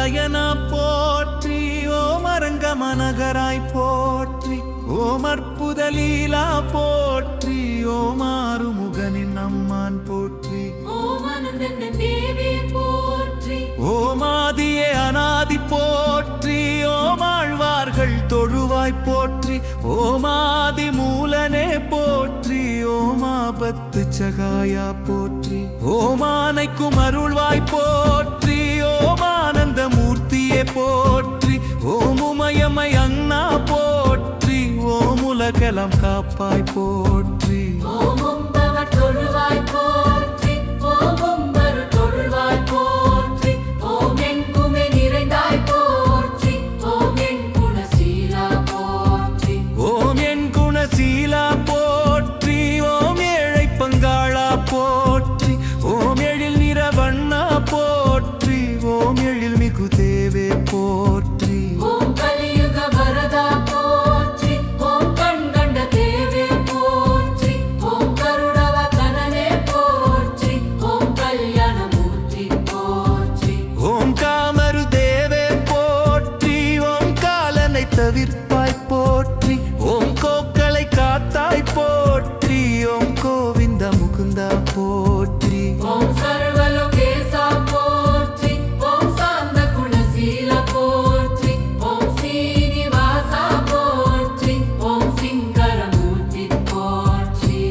மலையனா போற்றி ஓம் அரங்கமநகராய் போற்றி ஓம் அற்புதலீலா போற்றி ஓம் ஆறுமுகனின் அம்மான் போற்றி ஓம் அனந்தன் தேவி போற்றி ஓம் ஆதியே அநாதி போற்றி ஓம் ஆழ்வார்கள் தொழுவாய் போற்றி ஓம் ஆதி மூலனே போற்றி ஓம் ஆபத்து சகாயா போற்றி ஓம் ஆனைக்கும் அருள்வாய் போற்றி ஓம் ஆனந்த மூர்த்தியே போற்றி ஓம் உமையமை அண்ணா போற்றி ஓம் உலகெல்லாம் காப்பாய் போற்றி ஓம் உம்பவர் தொழுவாய் போற்றி ஓம் உம்பரு தொழுவாய் போற்றி ஓம் எங்குமே நிறைந்தாய் போற்றி ஓம் என் குணசீலா போற்றி ஓம் என் குணசீலா போற்றி ஓம் ஏழை பங்காளா போற்றி ஓம் எழில் நிறவண்ணா போற்றி ஓம் எழில் மிகு தேவே போற்றி ஓம் கலியுக வரதா போற்றி ஓம் கண்கண்ட தேவே போற்றி ஓம் கருடவ கனனே போற்றி ஓம் கல்யாண மூர்த்தி போற்றி ஓம் காமரு தேவே போற்றி ஓம் காலனை தவிர்ப்பாய் போற்றி ஓம் கோக்களை காத்தாய் போற்றி ஓம் கோவிந்த முகுந்தா போற்றி ஓம் சர்வலோகேசா போற்றி ஓம் சாந்த குணசீல போற்றி ஓம் சீனிவாசா போற்றி ஓம் சிங்கரமூர்த்தி போற்றி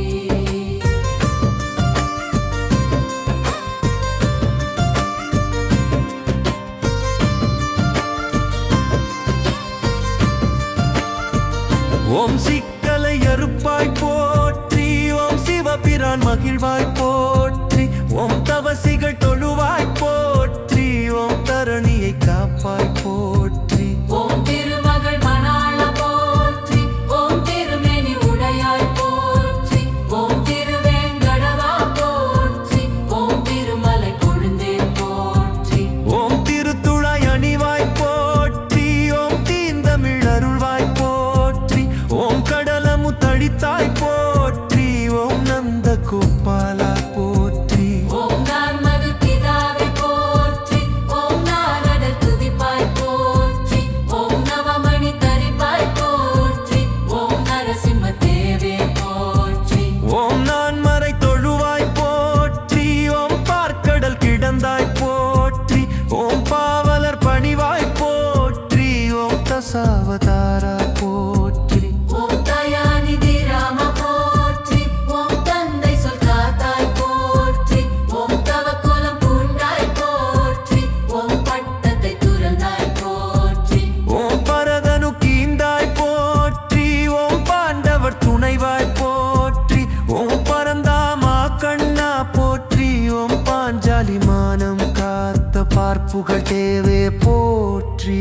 ஓம் சிக்கலை அறுப்பாய் போற்றி ஓம் சிவபிரான் மகிழ்வாய் போற்றி ஓம் தவசிகள் தொழுவாய் போற்றி ஓம் தரணியை காப்பாய் போற்றி ஓம் திருமகள் மணாள போற்றி ஓம் திருமேனி உடையாய் போற்றி ஓம் திருவேங்கடவா போற்றி ஓம் திருமலை கொழுந்தே போற்றி ஓம் திருத்துழாய் அணிவாய் போற்றி ஓம் தீந்தமிழ் அருள்வாய் போற்றி ஓம் கடலமு தடித்தாய் போற்றி ஓம் நந்த கோபாலா போற்றி ஓம் நான்மது பிதாவே போற்றி ஓம் நாரடர் துதிப்பாய் போற்றி ஓம் நவமணி தரிப்பாய் போற்றி ஓம் நரசிம்ம தேவே போற்றி ஓம் நான் மறை தொழுவாய் போற்றி ஓம் பார்க்கடல் கிடந்தாய் போற்றி ஓம் பாவலர் பணிவாய் போற்றி ஓம் தசாவதாரா போற்றி ஓம் தயாநிதி ராம போற்றி ஓம் தந்தை சொல் காத்தாய் போற்றி ஓம் தவக்கோலம் பூண்டாய் போற்றி ஓம் பட்டத்தை துறந்தாய் போற்றி ஓம் பரதனு கீந்தாய் போற்றி ஓம் பாண்டவர் துணைவாய் போற்றி ஓம் பரந்தாமா கண்ணா போற்றி ஓம் பாஞ்சாலி மானம் காத்த பார்ப்புகள் தேவே போற்றி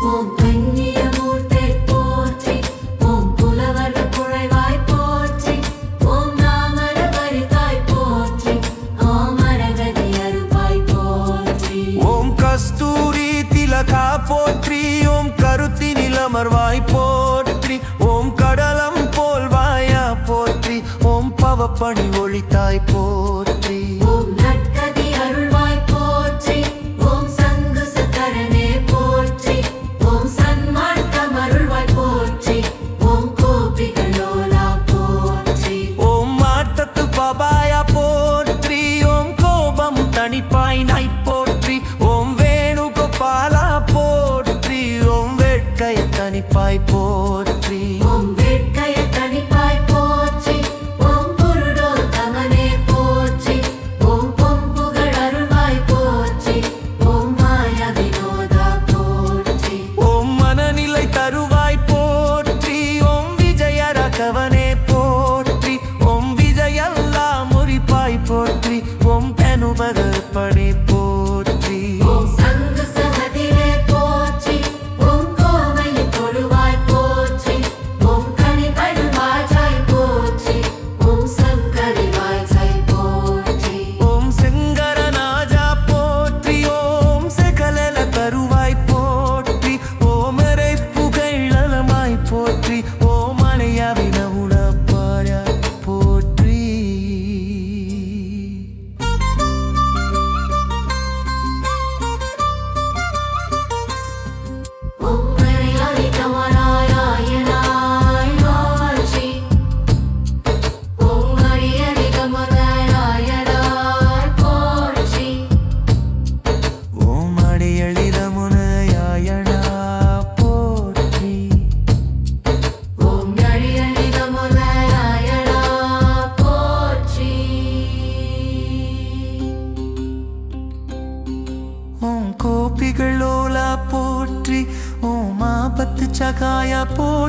ஓம் பெண்ணிய மூர்த்தி போற்றி ஓம் புலவர் குழைவாய் போற்றி ஓம் நாமர வரிதாய் போற்றி ஓம் அரகதி அருவாய் போற்றி ஓம் கஸ்தூரி திலகா போற்றி ஓம் கருத்தி நிலமர்வாய் போற்றி ஓம் கடலம் போல்வாயா போற்றி ஓம் பவப்பணி ஒளித்தாய் போற்றி ஓம் நட்கதி அருள்வாய் போற்றி ஓம் சங்கு சக்கரனே போற்றி ஓம் சன்மார்க்கம் அருள்வாய் போற்றி ஓம் கோபிகளோலா போற்றி ஓம் மாட்டத்து பாபாயா போற்றி ஓம் கோபம் தணிப்பாய் நாய் போற்றி ஓம் வேணுகோபாலா போற்றி ஓம் வேட்கைய தணிப்பாய் போற்றி ஓம் வேட்கைய தணிப்பாய் போற்றி ஓம் குருடோ தமனே போற்றி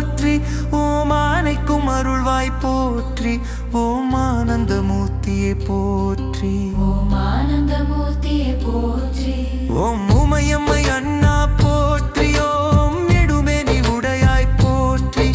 போற்றி ஓம் ஆனைக்கும் அருள்வாய் போற்றி ஓம் ஆனந்தமூர்த்தியே போற்றி ஓம் ஆனந்தமூர்த்தியே போற்றி ஓம் உமையம்மை அண்ணா போற்றி ஓம் நெடுமேனி உடையாய் போற்றி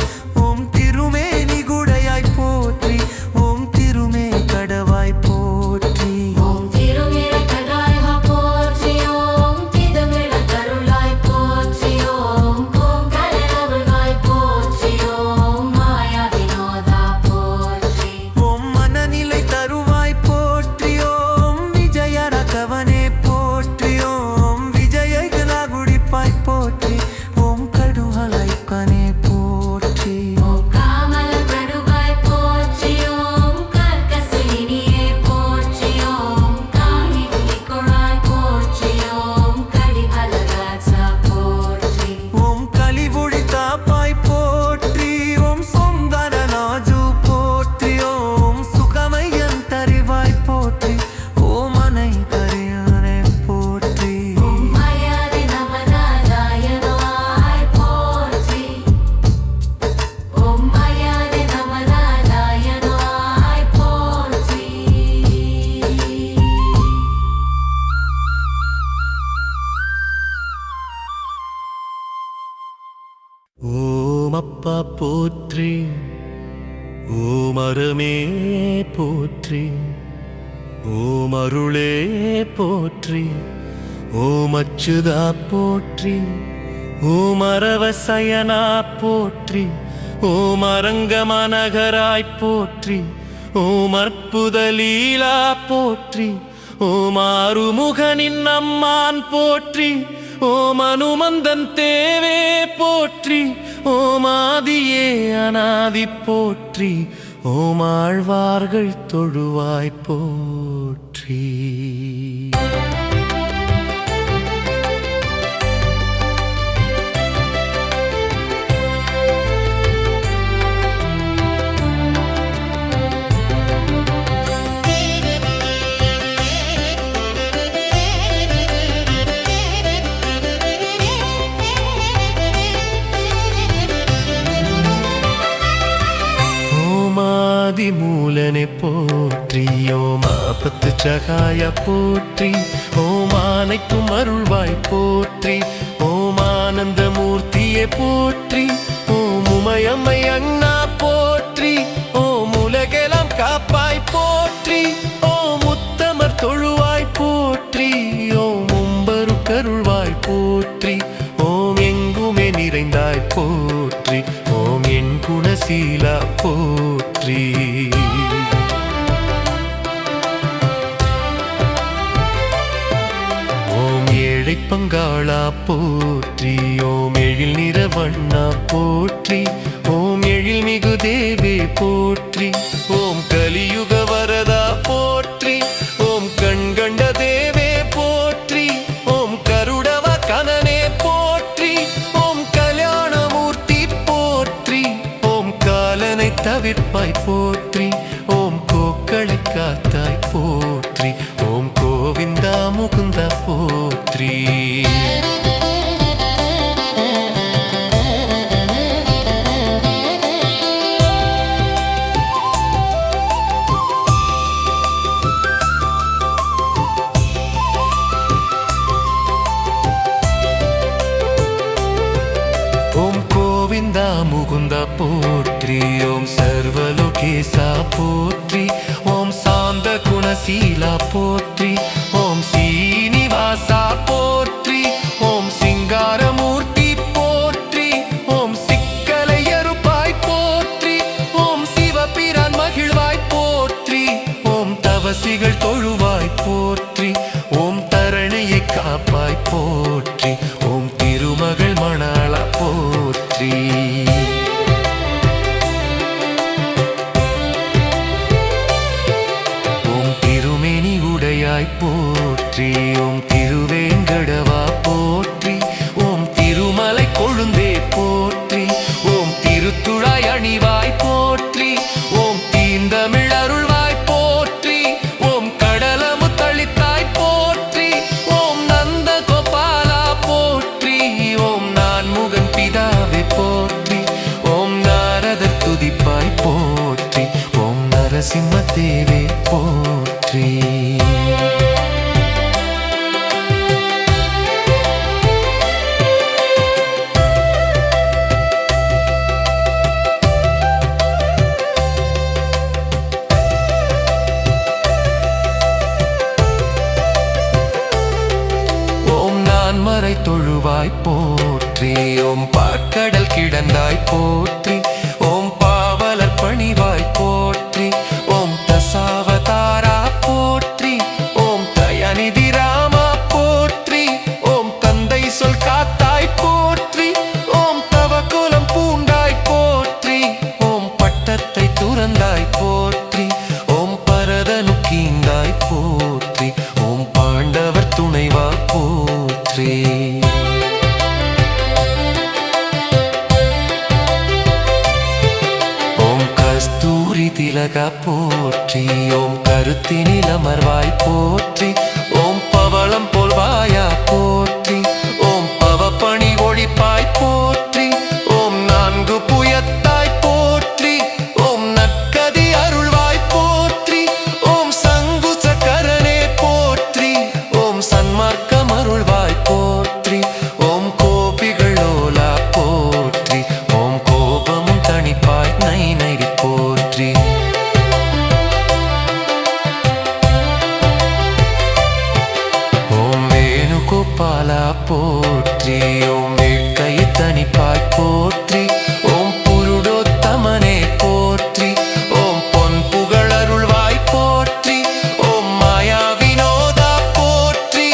ஓம் திருமேனி குடையாய் போற்றி ஓம் திருமே கடவாய் போற்றி ஓம் திருமேனி கடாய் போற்றி ஓம் திதமிழ கருளாய் போற்றி ஓம் கோங்கலவள்வாய் போற்றி ஓம் மாயா வினோதா போற்றி ஓம் மனநிலை தருவாய் போற்றி ஓம் விஜய ரகவனே போற்றி ஓம் விஜயகலா குடிப்பாய் போற்றி ஓம் கடுவளைப்பனே போற்றி ஓம் காமல படுவாய் போற்றி ஓம் கர்க்கசினியே போற்றி ஓம் காமி குளிக்குழாய் போற்றி ஓம் கடிவலராஜா போற்றி ஓம் கலிவுழி தாப்பாய் போற்றி ஓம் சொந்தரநாஜு போற்றி ஓம் சுகமையன் தருவாய் போற்றி ஓம் அனை தரியனே போற்றி ஓம் மயாதி நமநாராயணாய் போற்றி ஓம் மயாதி நமநாராயணாய் போற்றி ஓம் அப்பா போற்றி ஓம் அருமே போற்றி ஓம் அருளே போற்றி ஓம் அச்சுதா போற்றி ஓம் அரவசயனா போற்றி ஓம் அரங்கமநகராய் போற்றி ஓம் அற்புத லீலா போற்றி ஓம் ஆறுமுகனின் அம்மான் போற்றி ஓம் அனுமந்தன் தேவே போற்றி ஓம் ஆதியே அநாதி போற்றி ஓம் ஆழ்வார்கள் தொழுவாய் போற்றி மூலனை போற்றி ஓம் ஆபத்து சகாய போற்றி ஓம் ஆனைக்கும் அருள்வாய் போற்றி ஓம் ஆனந்தமூர்த்தியே போற்றி ஓம் உமையம்மை அண்ணா போற்றி ஓம் உலகெல்லாம் காப்பாய் போற்றி ஓம் உத்தமர் தொழுவாய் போற்றி ஓம் உம்பரு கருள்வாய் போற்றி ஓம் எங்குமே நிறைந்தாய் போற்றி ஓம் என் குணசீலா போற்றி ஓம் ஏழை பங்காளா போற்றி ஓம் எழில் நிறவண்ணா போற்றி ஓம் எழில் மிகு தேவே போற்றி ஓம் கலியுக வரதா போற்றி ஓம் கண்கண்ட தேவே போற்றி ஓம் கருடவ கனனே போற்றி ஓம் கல்யாணமூர்த்தி போற்றி ஓம் காலனை தவிர்ப்பாய் போற்றி ஓம் கோக்களை காத்தாய் போற்றி ஓம் கோவிந்தா முகுந்தா போற்றி ஓம் கோவிந்தா முகுந்தா போற்றி ஓம் சர்வலோகேசா போற்றி ஓம் சாந்த குணசீலா போற்றி ஓம் சீனிவாசா போற்றி ஓம் சிங்காரமூர்த்தி போற்றி ஓம் சிக்கலை அறுப்பாய் போற்றி ஓம் சிவபிரான் மகிழ்வாய் போற்றி ஓம் தவசிகள் தொழுவாய் போற்றி ஓம் தரணையை காப்பாய் போற்றி ஓம் திருமகள் மணாளா போற்றி ஓம் திருமேனி உடையாய் போற்றி ஓம் திருவேங்கடவா போற்றி ஓம் திருமலை கொழுந்தே போற்றி ஓம் திருத்துழாய் அணிவாய் போற்றி ஓம் தீந்தமிழ் அருள்வாய் போற்றி ஓம் கடலமு தளித்தாய் போற்றி ஓம் நந்த கோபாலா போற்றி ஓம் நான்முகன் பிதாவே போற்றி ஓம் தேவே போற்றி. மறை தொழுவாய் போற்றி. ஓம் பார்க்கடல் கிடந்தாய் போற்றி. ஓம் பாவலர் பணிவாய் போற்றி. ஓம் தசாவதாரா போற்றி. ஓம் தயநிதி ராமா போற்றி. ஓம் தந்தை சொல் காத்தாய் போற்றி. ஓம் தவக்குலம் பூண்டாய் போற்றி. ஓம் பட்டத்தை துறந்தாய் போற்றி. ஓம் பரதனு கீந்தாய் போற்றி. ஓம் பாண்டவர் துணைவா போற்றி. ஓம் கஸ்தூரி திலகா போற்றி. ஓம் கருத்தினில் அமர்வாய் போற்றி. ஓம் பவளம் போல்வாயா போற்றி. ஓம் பவப்பணி ஒழிப்பாய் போற்றி. ஓம் நான்கு புயத்தாய் போற்றி. ஓம் நற்கதி அருள்வாய் போற்றி. ஓம் சங்கு சக்கரனே போற்றி. ஓம் சன்மார்க்கம் அருள்வாய் போற்றி. ஓம் கோபிகளோலா போற்றி. ஓம் கோபமும் தணிப்பாய் நைநைரி போற்றி. ஓம் வேணுகோபாலா போற்றி. ஓம் வேட்கையை தணிப்பாய் போற்றி. ஓம் புருடோத்தமனே போற்றி. ஓம் பொன் புகழருள்வாய் போற்றி. ஓம் மாயா வினோதா போற்றி.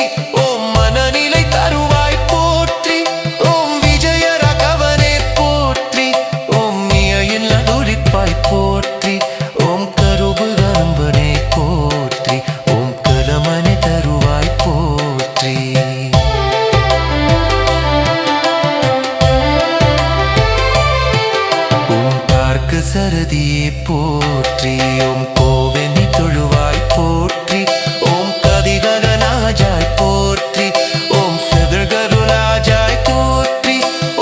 ஓம் மனநிலை தருவாய் போற்றி. ஓம் விஜய ரகவனே போற்றி. ஓம் மியையில் நடுரிப்பாய் போற்றி. ஓம் கருபு கரும்பனே போற்றி. ஓம் கலமனை தருவாய் போற்றி. ஓம் பார்க்க சரதியே போற்றி. ஓம் கோவெனி தொழுவாய் போற்றி. ஓம் கதிககனாஜாய் போற்றி. ஓம் செதிர்கருளாஜாய் போற்றி.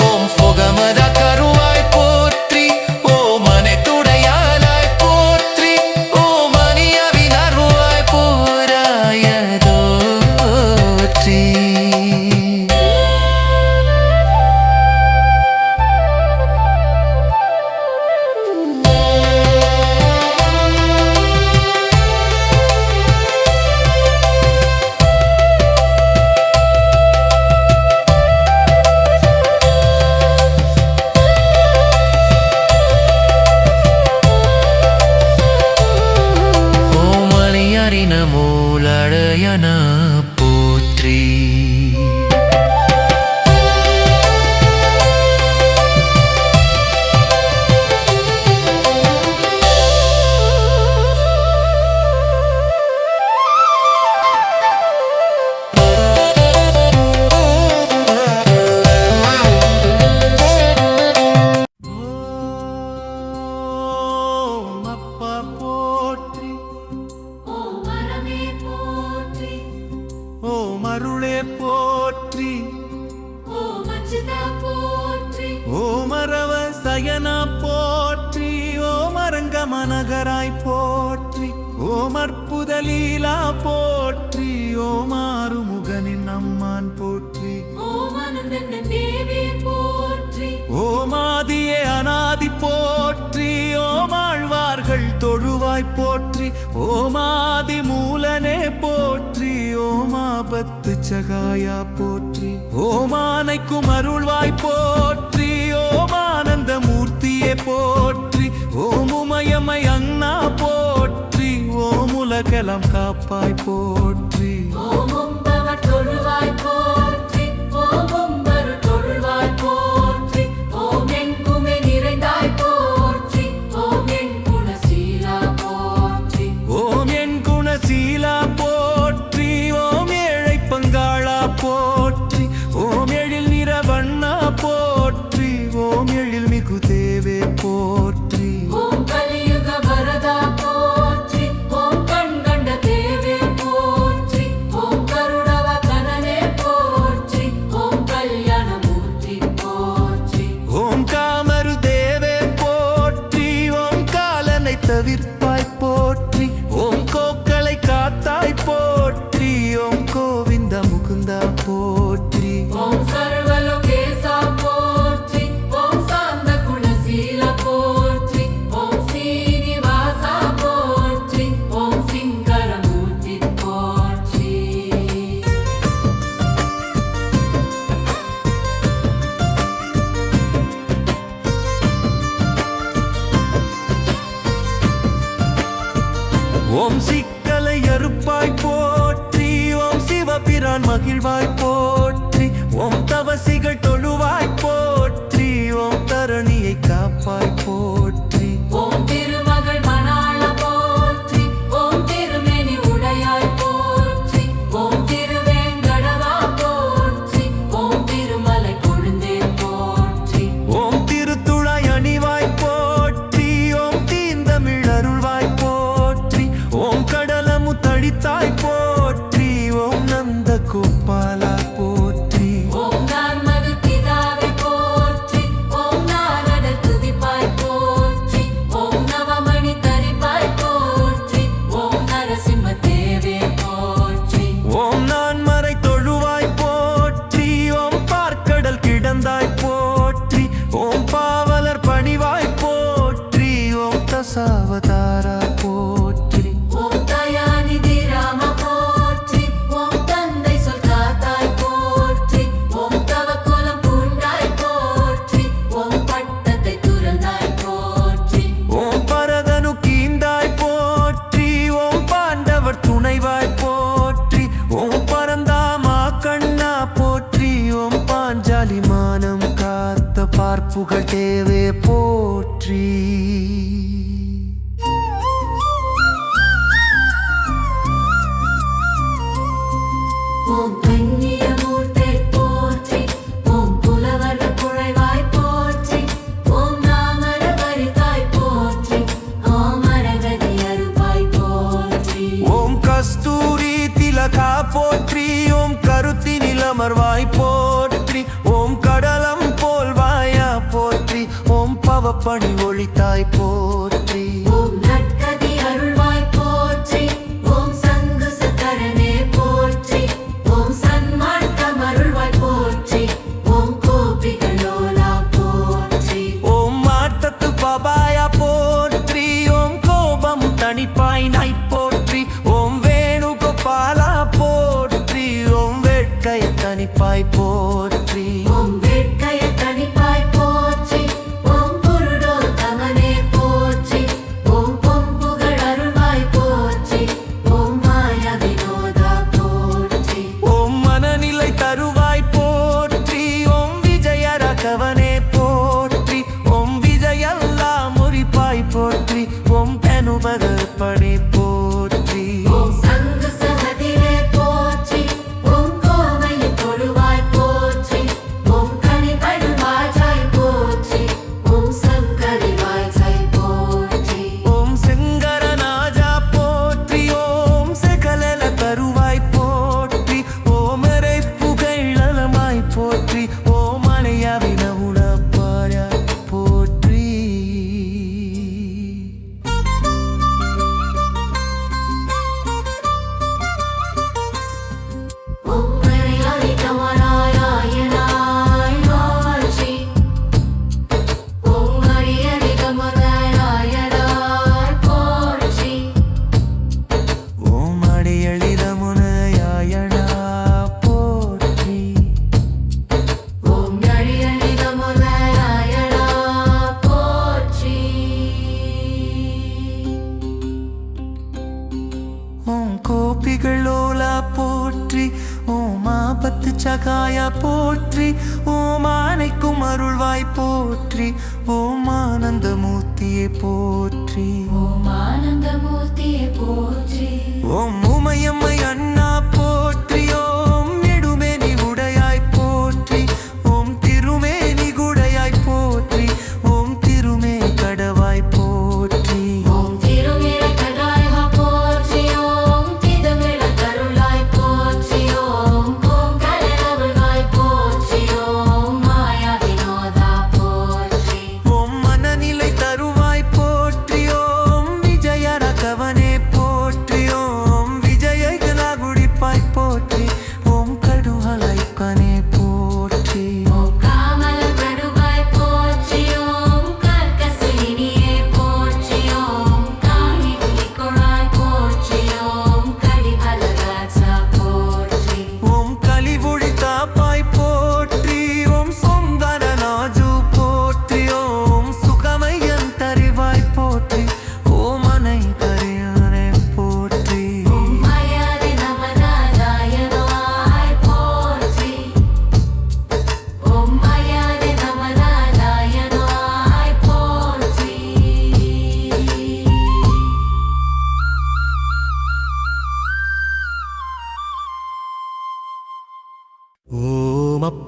ஓம் புகமத கருவாய் போற்றி. ஓம் மனைத்துடையாலாய் போற்றி. ஓம் மணியவின் அருவாய் போராயதோற்றி. ஓம் அணியறின மூலடையன போற்றி. ஓம் அப்பா போற்றி. ஓம் மரமே போற்றி. ஓம் அருளே போற்றி. ஓம் அச்சுதா போற்றி. ஓம் அரவ சயனா போற்றி. ஓம் அரங்கமனகராய் போற்றி. ஓம் அற்புத லீலா போற்றி. ஓம் ஆறுமுகனின் அம்மான் போற்றி. ஓம் அனந்தன் தேவி போற்றி. ஓம் ஆதியே அநாதி போற்றி. ஓம் ஆழ்வார்கள் தொழுவாய் போற்றி. ஓம் ஆதி மூலனே போற்றி. ஓம் ஆபத்து சகாயா போற்றி. ஓம் ஆனைக்கும் அருள்வாய் போற்றி. ஓம் ஆனந்த மூர்த்தியே போற்றி. ஓம் உமயமை அண்ணா போற்றி. ஓம் உலகெல்லாம் காப்பாய் போற்றி. ஓம் உம்பவர் தொழுவாய் போற்றி. ஓம் உம்பரு தொழுவாய் போற்றி. ஓம் எங்குமே நிறைந்தாய் போற்றி. ஓம் என் குணசீலா போற்றி. ஓம் என் குணசீலா போற்றி. ஓம் ஏழை பங்காளா போற்றி. ஓம் எழில் நிறவண்ணா போற்றி. ஓம் எழில் மிகு தேவே போற்றி. ஓம் கலியுக வரதா போற்றி. ஓம் கண்கண்ட தேவே போற்றி. ஓம் சிக்கலை அறுப்பாய் போற்றி ஓம் சிவபிரான் மகிழ்வாய் போற்றி ஓம் தவசிகள் தொழுவாய் போற்றி ஓம் தரணியை காப்பாய் போற்றி ஓம் திருமகள் மணாள போற்றி ஓம் திருமேனி உடையாய் போற்றி ஓம் திருவேங்கடவா போற்றி ஓம் திருமலை கொழுந்தே போற்றி ஓம் திருத்துழாய் அணிவாய் போற்றி ஓம் தீந்தமிழ் அருள்வாய் போற்றி ஓம் கடலமு தழித்தாய் போற்றி ஓம் நந்த கோபாலா போற்றி ஓம் நான்மது பிதாவே போற்றி ஓம் நாரடல் துதிப்பாய் போற்றி ஓம் நவமணி தரிப்பாய் போற்றி ஓம் நரசிம்ம தேவே போற்றி ஓம் நான்மறை தொழுவாய் போற்றி ஓம் பார்க்கடல் கிடந்தாய் போற்றி ஓம் பாவலர் பணிவாய் போற்றி ஓம் தசாவதாரா போற்றி ஓம் தயாநிதி ராம போற்றி ஓம் தந்தை சொல் காத்தாய் போற்றி ஓம் தவக்கோலம் பூண்டாய் போற்றி ஓம் பட்டத்தை துறந்தாய் போற்றி ஓம் பரதனு கீந்தாய் போற்றி ஓம் பாண்டவர் துணைவாய் போற்றி ஓம் பரந்தாமா கண்ணா போற்றி ஓம் பாஞ்சாலி மானம் காத்த பார்ப்புகள் தேவே போற்றி ஓம் கன்னியமூர்த்தே போற்றி ஓம் புலவர் புழைவாய் போற்றி ஓம் நாமர வரிதாய் போற்றி ஓம் அரகதி அருள்வாய் போற்றி ஓம் கஸ்தூரி திலகா போற்றி ஓம் கருத்தி நிலமர்வாய் போற்றி ஓம் கடலம் போல்வாயா போற்றி ஓம் பவப்பணி ஒளித்தாய் போற்றி ஓம் நற்கதி அருள்வாய் போற்றி ஓம் சங்கு சக்கரனே போற்றி ஓம் சன்மார்க்கம் அருள்வாய் போற்றி ஓம் கோபிகளோலா போற்றி ஓம் மாட்டத்து பாபாயா போற்றி ஓம் கோபம் தணிப்பாய் நாய் போற்றி ஓம் வேணுகோபாலா போற்றி ஓம் வேட்கைய தணிப்பாய் போற்றி ஓம் வேட்கைய தணிப்பாய் போற்றி ஓம் புருடோ தமனே போற்றி ஓம் பொம்புகள் அருள்வாய் போற்றி ஓம் மாயா வினோதா போற்றி ஓம் மனநிலை தருவாய் போற்றி ஓம் விஜய ரகவனே போற்றி ஓம் விஜயல்லா முறிப்பாய் போற்றி ஓம் பெனுபகற்பனே போற்றி ஓம் சங்கு சகதிரே போற்றி ஓம் கோவையை தொழுவாய் போற்றி ஓம் கனிபடு வாஜாய் போற்றி ஓம் சங்கரி வாஜாய் போற்றி ஓம் செங்கரநாஜா போற்றி ஓம் செகலல தருவாய் போற்றி ஓம் அரை புகழலமாய் போற்றி ஓம் அணையாவின உடப்பாயா போற்றி ஓம் மறையாளி கமராயாயனாய் வாழ்ச்சி ஓம் அரியணி கமராயாயனாய் போற்றி ஓம் அடியளிதமுனையாயனா போற்றி ஓம் அரியணி கமராயாயனா போற்றி ஓம் கோபிகளோலா போற்றி ஓம் ஆபத்து சகாயா போற்றி ஓம் ஆனைக்கும் அருள்வாய் போற்றி ஓம் ஆனந்தமூர்த்தியே போற்றி ஓம் ஆனந்தமூர்த்தியே போற்றி ஓம் உமையம்மை அண்ணா போற்றி ஓம் நெடுமேனி உடையாய் போற்றி ஓம் திருமேனி குடையாய் போற்றி ஓம் திருமே கடவாய் போற்றி ஓம் திருமிழ கடாயக போற்றி ஓம் திதமிழ கருளாய் போற்றி ஓம் கோங்கலவள்வாய் போற்றி ஓம் மாயா வினோதா போற்றி ஓம் மனநிலை தருவாய் போற்றி ஓம் விஜய ரகவனே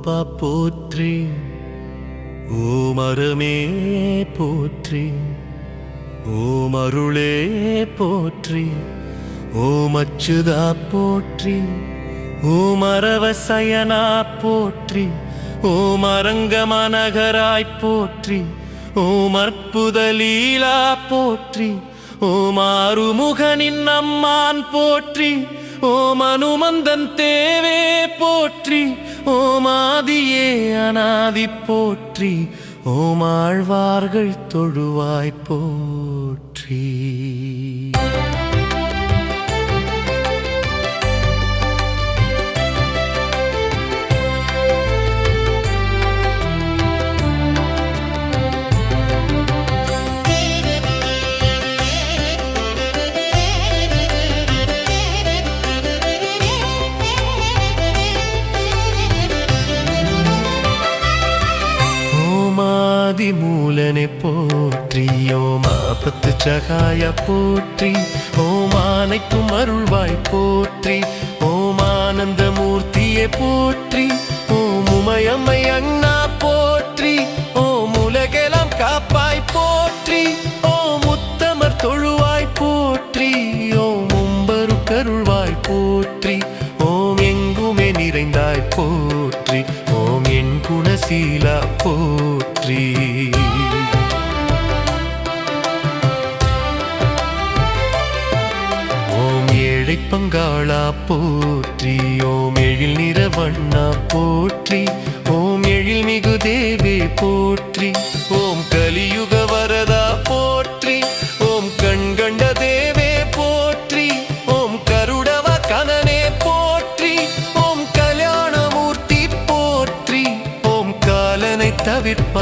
அப்பா போற்றி, ஓம் அறமே போற்றி, ஓம் அருளே போற்றி, ஓம் அச்சுதா போற்றி, ஓம் அரவசயனா போற்றி, ஓம் அரங்கமநகராய் போற்றி, ஓம் அற்புத லீலா போற்றி, ஓம் ஆறுமுகனின் அம்மான் போற்றி, ஓம் அனுமந்தன் தேவே போற்றி, ஓம் ஆதியே அநாதி போற்றி, ஓம் ஆழ்வார்கள் தொழுவாய் போற்றி. மூலனை போற்றி, ஓம் ஆபத்து சகாய போற்றி, ஓம் அனைத்தும் அருள்வாய் போற்றி, ஓம் ஆனந்த மூர்த்தியை போற்றி, ஓம் உமையம்மை அண்ணா போற்றி, ஓம் உலகெல்லாம் காப்பாய் போற்றி, ஓம் உத்தமர் தொழுவாய் போற்றி, ஓம் உம்பரு கருள்வாய் போற்றி, ஓம் எங்குமே நிறைந்தாய் போற்றி, ஓம் என் குணசீலா போற்றி. ஓம் ஏழை பங்காளா போற்றி, ஓம் எழில் நிறவண்ணா போற்றி, ஓம் எழில் மிகு தேவே போற்றி, ஓம் கலியுக வரதா போற்றி, ஓம் கண்கண்ட தேவே போற்றி, ஓம் கருடவ கனனே போற்றி, ஓம் கல்யாணமூர்த்தி போற்றி, ஓம் காலனை தவிர்ப்பாய்